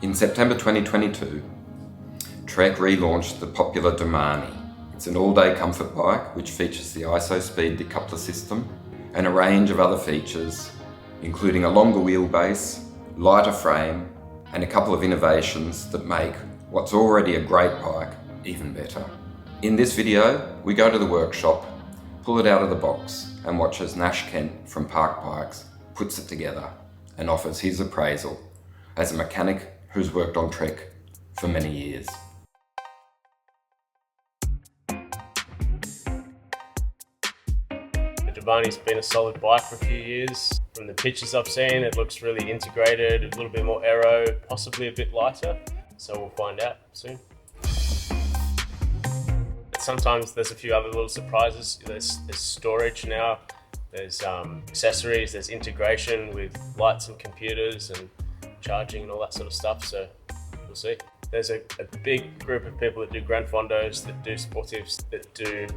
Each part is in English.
In September 2022, Trek relaunched the popular Domane. It's an all-day comfort bike which features the IsoSpeed decoupler system and a range of other features, including a longer wheelbase, lighter frame, and a couple of innovations that make what's already a great bike even better. In this video, we go to the workshop, pull it out of the box, and watch as Nash Kent from Park Bikes puts it together and offers his appraisal as a mechanic who's worked on Trek for many years. The Domane's been a solid bike for a few years. From the pictures I've seen, it looks really integrated, a little bit more aero, possibly a bit lighter, so we'll find out soon. Sometimes there's a few other little surprises. There's storage now, there's accessories, there's integration with lights and computers and charging and all that sort of stuff, so we'll see. There's a big group of people that do Gran Fondos, that do sportives, that do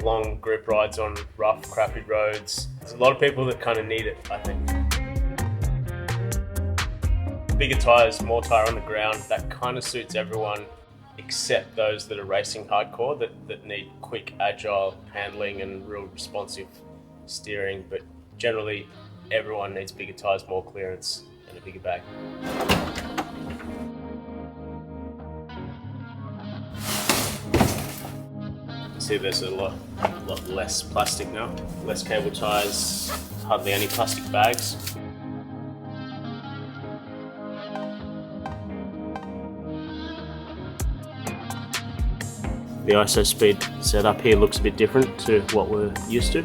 long group rides on rough, crappy roads. There's a lot of people that kind of need it, I think. Bigger tyres, more tyre on the ground, that kind of suits everyone except those that are racing hardcore, that need quick, agile handling and real responsive steering. But generally, everyone needs bigger tyres, more clearance, and a bigger bag. See, there's a lot less plastic now, less cable ties, hardly any plastic bags. The IsoSpeed setup here looks a bit different to what we're used to.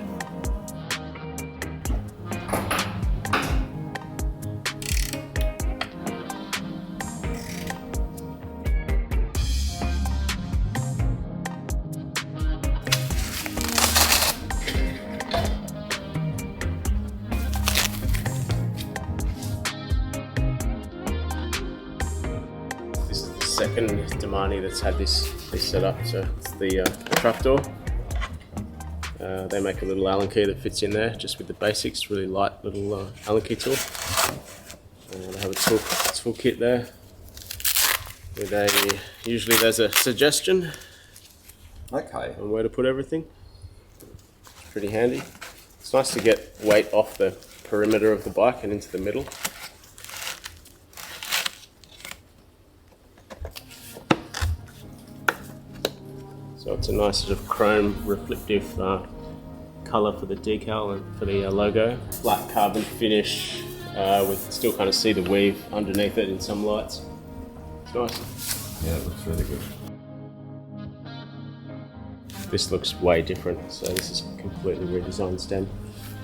Second Domane that's had this set up. So it's the trapdoor. They make a little Allen key that fits in there just with the basics, really light little Allen key tool. They have a tool kit there. Usually there's a suggestion on where to put everything. Pretty handy. It's nice to get weight off the perimeter of the bike and into the middle. So it's a nice sort of chrome reflective colour for the decal and for the logo. Black carbon finish, we can still kind of see the weave underneath it in some lights. It's nice. Yeah, it looks really good. This looks way different, so this is a completely redesigned stem.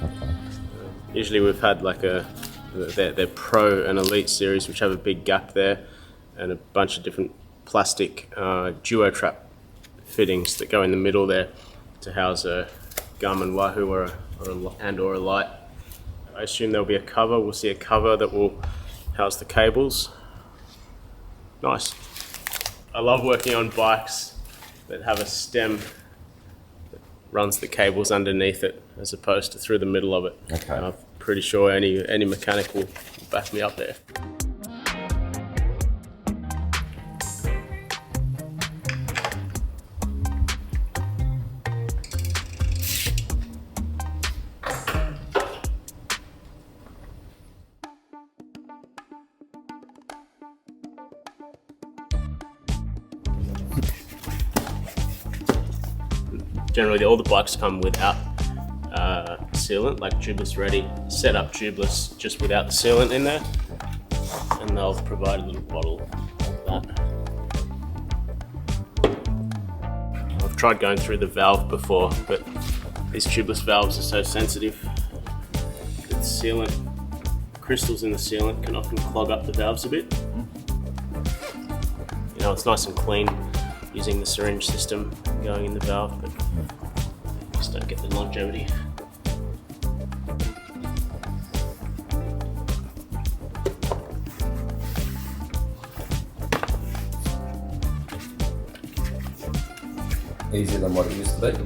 Okay. Usually we've had like their Pro and Elite series, which have a big gap there and a bunch of different plastic duo trap fittings that go in the middle there to house a gum and wahoo or a light. I assume there'll be a cover. We'll see a cover that will house the cables. Nice. I love working on bikes that have a stem that runs the cables underneath it as opposed to through the middle of it. Okay. I'm pretty sure any mechanic will back me up there. Generally, all the bikes come without sealant, like tubeless ready, set up tubeless just without the sealant in there, and they'll provide a little bottle of that. I've tried going through the valve before, but these tubeless valves are so sensitive. The sealant, crystals in the sealant can often clog up the valves a bit. You know, it's nice and clean using the syringe system going in the valve, but just don't get the longevity. Easier than what it used to be.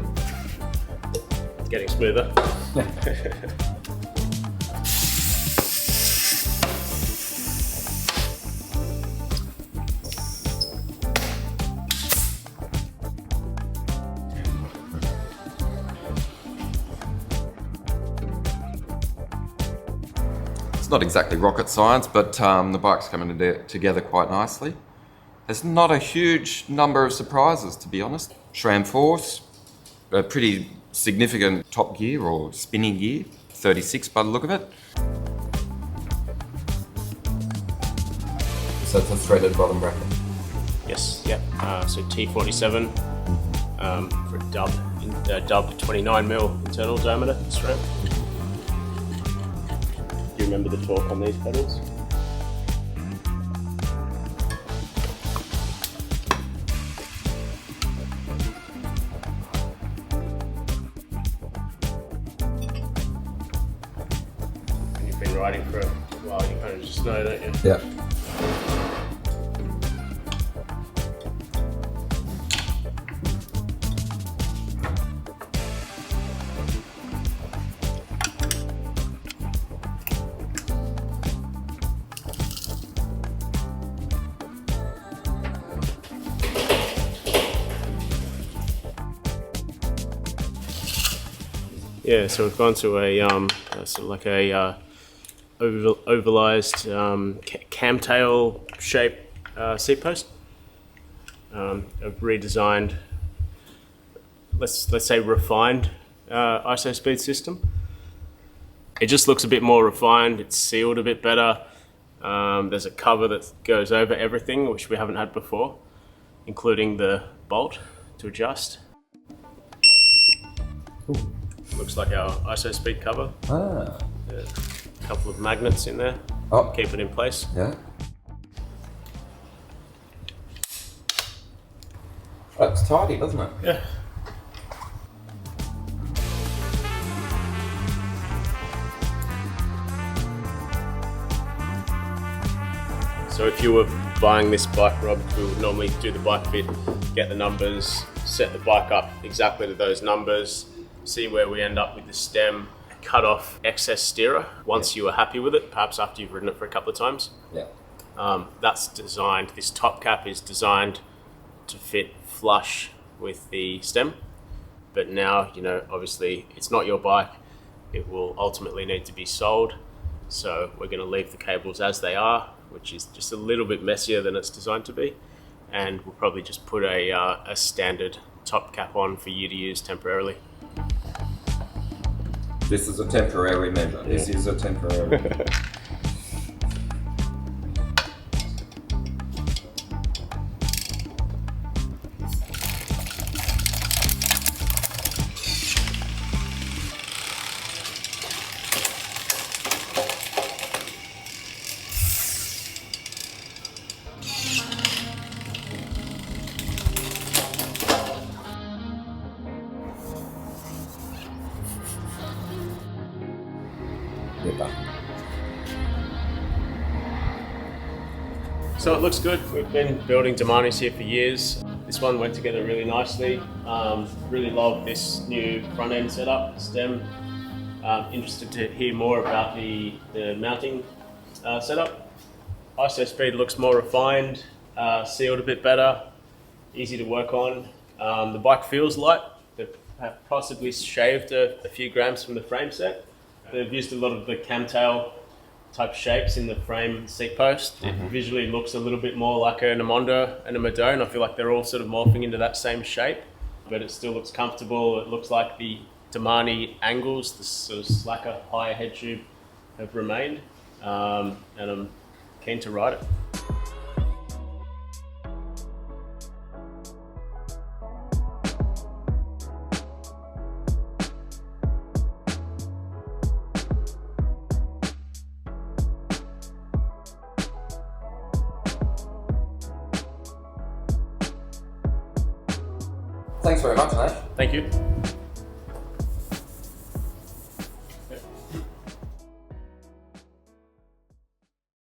Getting smoother. It's not exactly rocket science, but the bike's coming together quite nicely. There's not a huge number of surprises, to be honest. SRAM force, a pretty significant top gear or spinning gear, 36 by the look of it. So it's a threaded bottom bracket. Yes, yep. So T47 for dubbed 29mm internal diameter SRAM. Do you remember the torque on these pedals? When you've been riding for a while, you kind of just know, don't you? Yeah. Yeah, so we've gone to a sort of like a ovalized camtail shape seat post. A redesigned, let's say refined IsoSpeed system. It just looks a bit more refined. It's sealed a bit better. There's a cover that goes over everything, which we haven't had before, including the bolt to adjust. Ooh. Looks like our IsoSpeed cover. Ah. Yeah. A couple of magnets in there. Oh. Keep it in place. Yeah. That's tidy, doesn't it? Yeah. So if you were buying this bike, Rob, we would normally do the bike fit, get the numbers, set the bike up exactly to those numbers, see where we end up with the stem, cut off excess steerer once you are happy with it, perhaps after you've ridden it for a couple of times. Yeah. That's designed, this top cap is designed to fit flush with the stem. But now, you know, obviously it's not your bike. It will ultimately need to be sold. So we're going to leave the cables as they are, which is just a little bit messier than it's designed to be. And we'll probably just put a standard top cap on for you to use temporarily. This is a temporary measure. Yeah. This is a temporary. So it looks good. We've been building Domanes here for years. This one went together really nicely. Really love this new front end setup, stem. Interested to hear more about the mounting setup. IsoSpeed looks more refined, sealed a bit better, easy to work on. The bike feels light. They've possibly shaved a few grams from the frame set. They've used a lot of the camtail type shapes in the frame seat post. It visually looks a little bit more like an Amonda and a Madone. I feel like they're all sort of morphing into that same shape, but it still looks comfortable. It looks like the Domane angles, the sort of slacker higher head tube, have remained, and I'm keen to ride it. Thanks very much, Nash. Thank you.